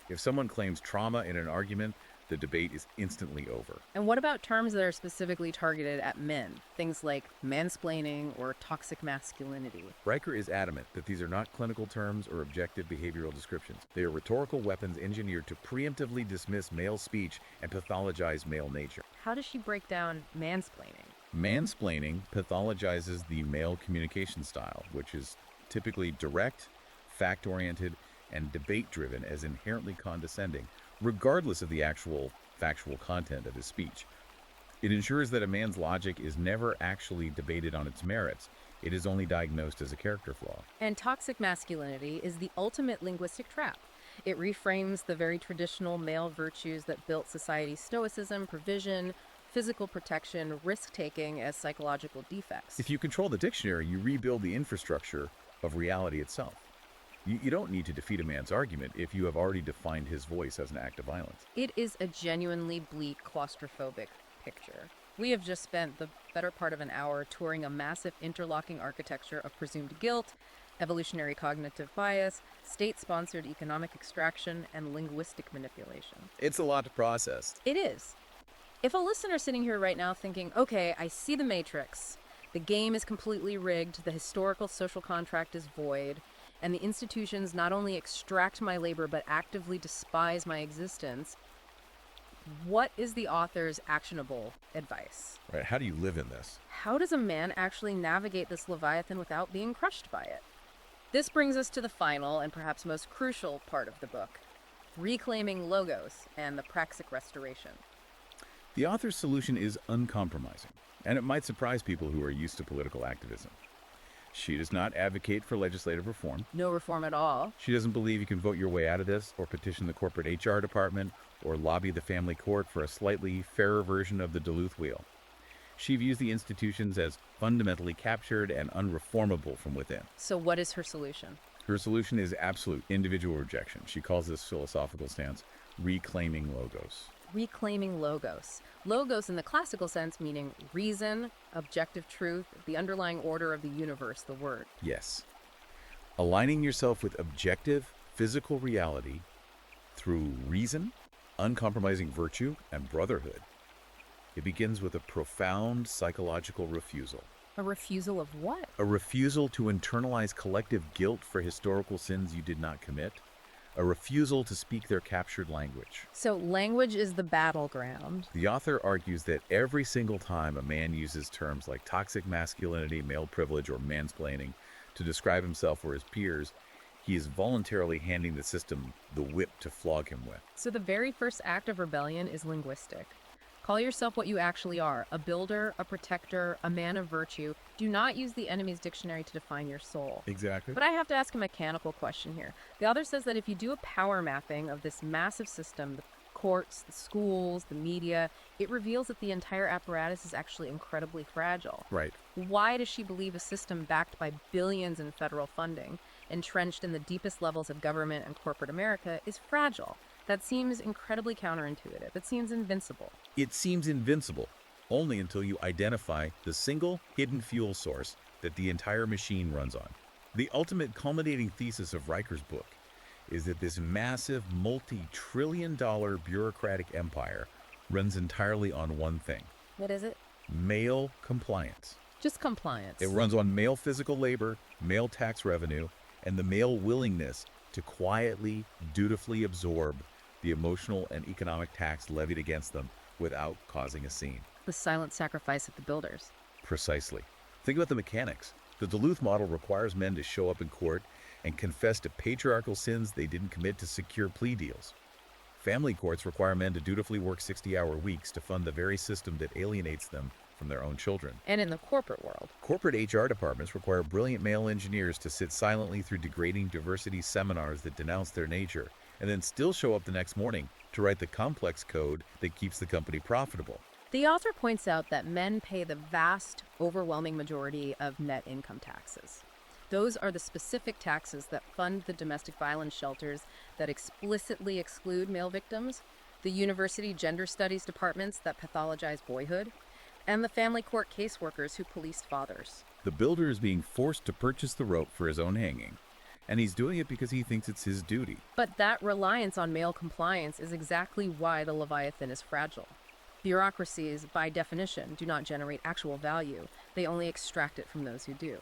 If someone claims trauma in an argument, the debate is instantly over. And what about terms that are specifically targeted at men? Things like mansplaining or toxic masculinity. Riker is adamant that these are not clinical terms or objective behavioral descriptions. They are rhetorical weapons engineered to preemptively dismiss male speech and pathologize male nature. How does she break down mansplaining? Mansplaining pathologizes the male communication style, which is typically direct, fact-oriented, and debate-driven as inherently condescending, regardless of the actual factual content of his speech. It ensures that a man's logic is never actually debated on its merits. It is only diagnosed as a character flaw. And toxic masculinity is the ultimate linguistic trap. It reframes the very traditional male virtues that built society's stoicism, provision, physical protection, risk-taking as psychological defects. If you control the dictionary, you rebuild the infrastructure of reality itself. You don't need to defeat a man's argument if you have already defined his voice as an act of violence. It is a genuinely bleak, claustrophobic picture. We have just spent the better part of an hour touring a massive interlocking architecture of presumed guilt, evolutionary cognitive bias, state-sponsored economic extraction, and linguistic manipulation. It's a lot to process. It is. If a listener sitting here right now thinking, okay, I see the matrix, the game is completely rigged, the historical social contract is void, and the institutions not only extract my labor but actively despise my existence, what is the author's actionable advice? Right, how do you live in this? How does a man actually navigate this Leviathan without being crushed by it? This brings us to the final and perhaps most crucial part of the book, reclaiming logos and the praxic restoration. The author's solution is uncompromising, and it might surprise people who are used to political activism. She does not advocate for legislative reform. No reform at all. She doesn't believe you can vote your way out of this, or petition the corporate HR department, or lobby the family court for a slightly fairer version of the Duluth Wheel. She views the institutions as fundamentally captured and unreformable from within. So what is her solution? Her solution is absolute individual rejection. She calls this philosophical stance reclaiming logos. Reclaiming logos. Logos in the classical sense meaning reason, objective truth, the underlying order of the universe, the word. Yes. Aligning yourself with objective, physical reality through reason, uncompromising virtue, and brotherhood. It begins with a profound psychological refusal. A refusal of what? A refusal to internalize collective guilt for historical sins you did not commit. A refusal to speak their captured language. So language is the battleground. The author argues that every single time a man uses terms like toxic masculinity, male privilege, or mansplaining to describe himself or his peers, he is voluntarily handing the system the whip to flog him with. So the very first act of rebellion is linguistic. Call yourself what you actually are, a builder, a protector, a man of virtue. Do not use the enemy's dictionary to define your soul. Exactly. But I have to ask a mechanical question here. The author says that if you do a power mapping of this massive system, the courts, the schools, the media, it reveals that the entire apparatus is actually incredibly fragile. Right. Why does she believe a system backed by billions in federal funding, entrenched in the deepest levels of government and corporate America, is fragile? That seems incredibly counterintuitive. It seems invincible. It seems invincible, only until you identify the single hidden fuel source that the entire machine runs on. The ultimate culminating thesis of Riker's book is that this massive multi-trillion-dollar bureaucratic empire runs entirely on one thing: What is it? male compliance. Just compliance. It runs on male physical labor, male tax revenue, and the male willingness to quietly, dutifully absorb the emotional and economic tax levied against them without causing a scene. The silent sacrifice of the builders. Precisely. Think about the mechanics. The Duluth model requires men to show up in court and confess to patriarchal sins they didn't commit to secure plea deals. Family courts require men to dutifully work 60-hour weeks to fund the very system that alienates them from their own children. And in the corporate world. Corporate HR departments require brilliant male engineers to sit silently through degrading diversity seminars that denounce their nature, and then still show up the next morning to write the complex code that keeps the company profitable. The author points out that men pay the vast, overwhelming majority of net income taxes. Those are the specific taxes that fund the domestic violence shelters that explicitly exclude male victims, the university gender studies departments that pathologize boyhood, and the family court caseworkers who policed fathers. The builder is being forced to purchase the rope for his own hanging, and he's doing it because he thinks it's his duty. But that reliance on male compliance is exactly why the Leviathan is fragile. Bureaucracies, by definition, do not generate actual value. They only extract it from those who do.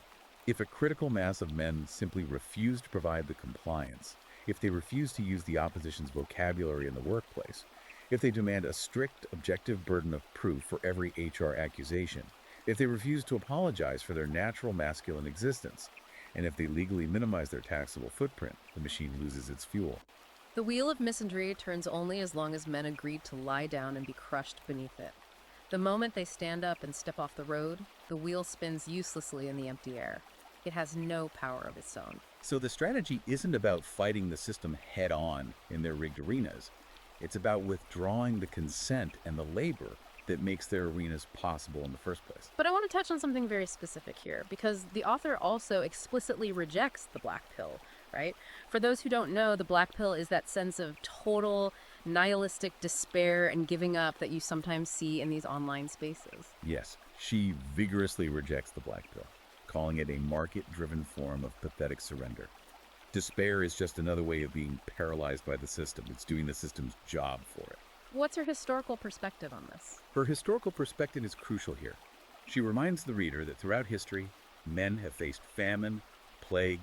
If a critical mass of men simply refuse to provide the compliance, if they refuse to use the opposition's vocabulary in the workplace, if they demand a strict, objective burden of proof for every HR accusation, if they refuse to apologize for their natural masculine existence, and if they legally minimize their taxable footprint, the machine loses its fuel. The wheel of misandry turns only as long as men agree to lie down and be crushed beneath it. The moment they stand up and step off the road, the wheel spins uselessly in the empty air. It has no power of its own. So the strategy isn't about fighting the system head-on in their rigged arenas. It's about withdrawing the consent and the labor that makes their arenas possible in the first place. But I want to touch on something very specific here, because the author also explicitly rejects the black pill, right? For those who don't know, the black pill is that sense of total nihilistic despair and giving up that you sometimes see in these online spaces. Yes, she vigorously rejects the black pill, calling it a market-driven form of pathetic surrender. Despair is just another way of being paralyzed by the system. It's doing the system's job for it. What's her historical perspective on this? Her historical perspective is crucial here. She reminds the reader that throughout history, men have faced famine, plague,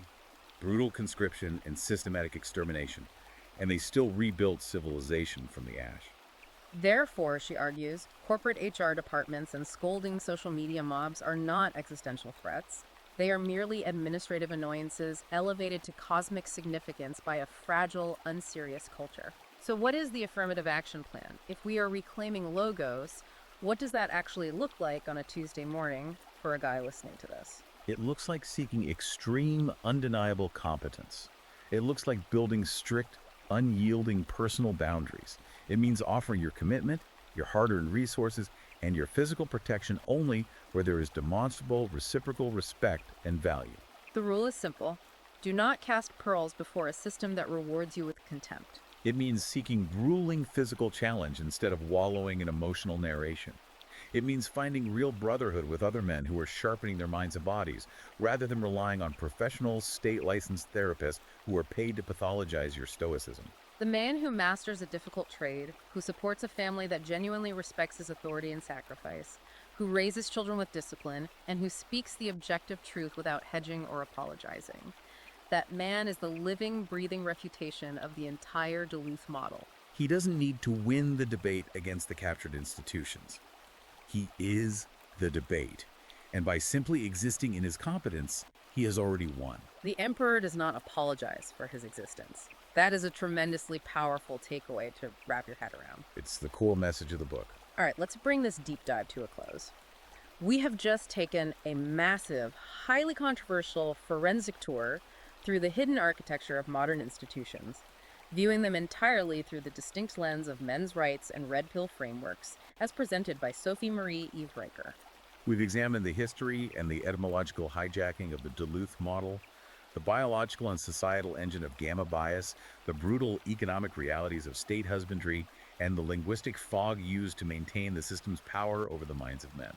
brutal conscription, and systematic extermination, and they still rebuilt civilization from the ash. Therefore, she argues, corporate HR departments and scolding social media mobs are not existential threats. They are merely administrative annoyances elevated to cosmic significance by a fragile, unserious culture. So what is the affirmative action plan? If we are reclaiming logos, what does that actually look like on a Tuesday morning for a guy listening to this? It looks like seeking extreme, undeniable competence. It looks like building strict, unyielding personal boundaries. It means offering your commitment, your hard-earned resources, and your physical protection only where there is demonstrable reciprocal respect and value. The rule is simple. Do not cast pearls before a system that rewards you with contempt. It means seeking grueling physical challenge instead of wallowing in emotional narration. It means finding real brotherhood with other men who are sharpening their minds and bodies, rather than relying on professional, state-licensed therapists who are paid to pathologize your stoicism. The man who masters a difficult trade, who supports a family that genuinely respects his authority and sacrifice, who raises children with discipline, and who speaks the objective truth without hedging or apologizing. That man is the living, breathing refutation of the entire Duluth model. He doesn't need to win the debate against the captured institutions. He is the debate, and by simply existing in his competence, he has already won. The emperor does not apologize for his existence. That is a tremendously powerful takeaway to wrap your head around. It's the core message of the book. All right, let's bring this deep dive to a close. We have just taken a massive, highly controversial forensic tour through the hidden architecture of modern institutions, viewing them entirely through the distinct lens of men's rights and red pill frameworks, as presented by Sophie Marie Eve-Reicher. We've examined the history and the etymological hijacking of the Duluth model, the biological and societal engine of gamma bias, the brutal economic realities of state husbandry, and the linguistic fog used to maintain the system's power over the minds of men.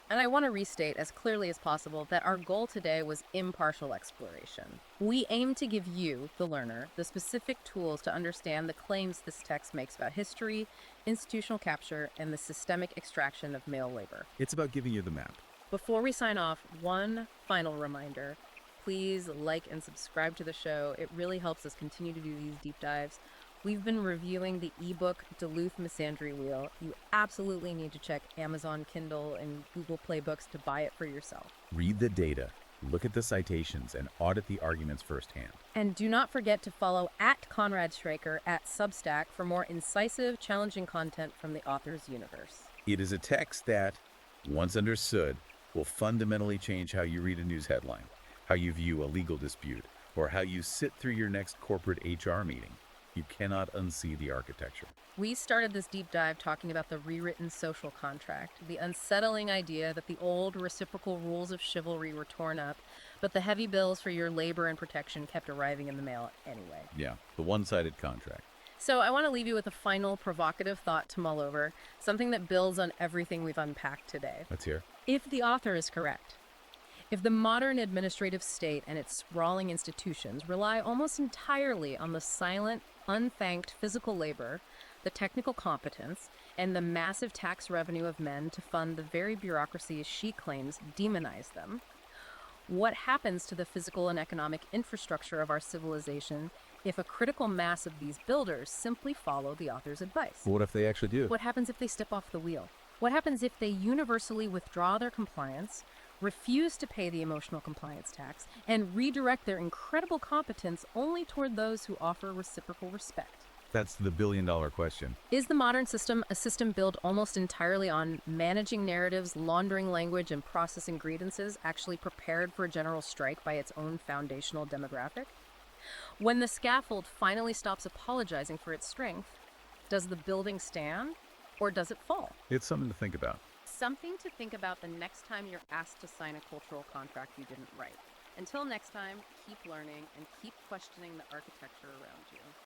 And I want to restate as clearly as possible that our goal today was impartial exploration. We aim to give you, the learner, the specific tools to understand the claims this text makes about history, institutional capture, and the systemic extraction of male labor. It's about giving you the map. Before we sign off, one final reminder. Please like and subscribe to the show. It really helps us continue to do these deep dives. We've been reviewing the ebook Duluth Misandry Wheel. You absolutely need to check Amazon Kindle and Google Play Books to buy it for yourself. Read the data, look at the citations, and audit the arguments firsthand. And do not forget to follow at Conrad Stryker at Substack for more incisive, challenging content from the author's universe. It is a text that, once understood, will fundamentally change how you read a news headline, how you view a legal dispute, or how you sit through your next corporate HR meeting. You cannot unsee the architecture. We started this deep dive talking about the rewritten social contract, the unsettling idea that the old reciprocal rules of chivalry were torn up, but the heavy bills for your labor and protection kept arriving in the mail anyway. Yeah, the one-sided contract. So I want to leave you with a final provocative thought to mull over, something that builds on everything we've unpacked today. Let's hear. If the author is correct, if the modern administrative state and its sprawling institutions rely almost entirely on the silent, unthanked physical labor, the technical competence, and the massive tax revenue of men to fund the very bureaucracies she claims demonize them, what happens to the physical and economic infrastructure of our civilization if a critical mass of these builders simply follow the author's advice? What if they actually do? What happens if they step off the wheel? What happens if they universally withdraw their compliance, refuse to pay the emotional compliance tax, and redirect their incredible competence only toward those who offer reciprocal respect? That's the billion-dollar question. Is the modern system a system built almost entirely on managing narratives, laundering language, and processing grievances, actually prepared for a general strike by its own foundational demographic? When the scaffold finally stops apologizing for its strength, does the building stand or does it fall? It's something to think about. Something to think about the next time you're asked to sign a cultural contract you didn't write. Until next time, keep learning and keep questioning the architecture around you.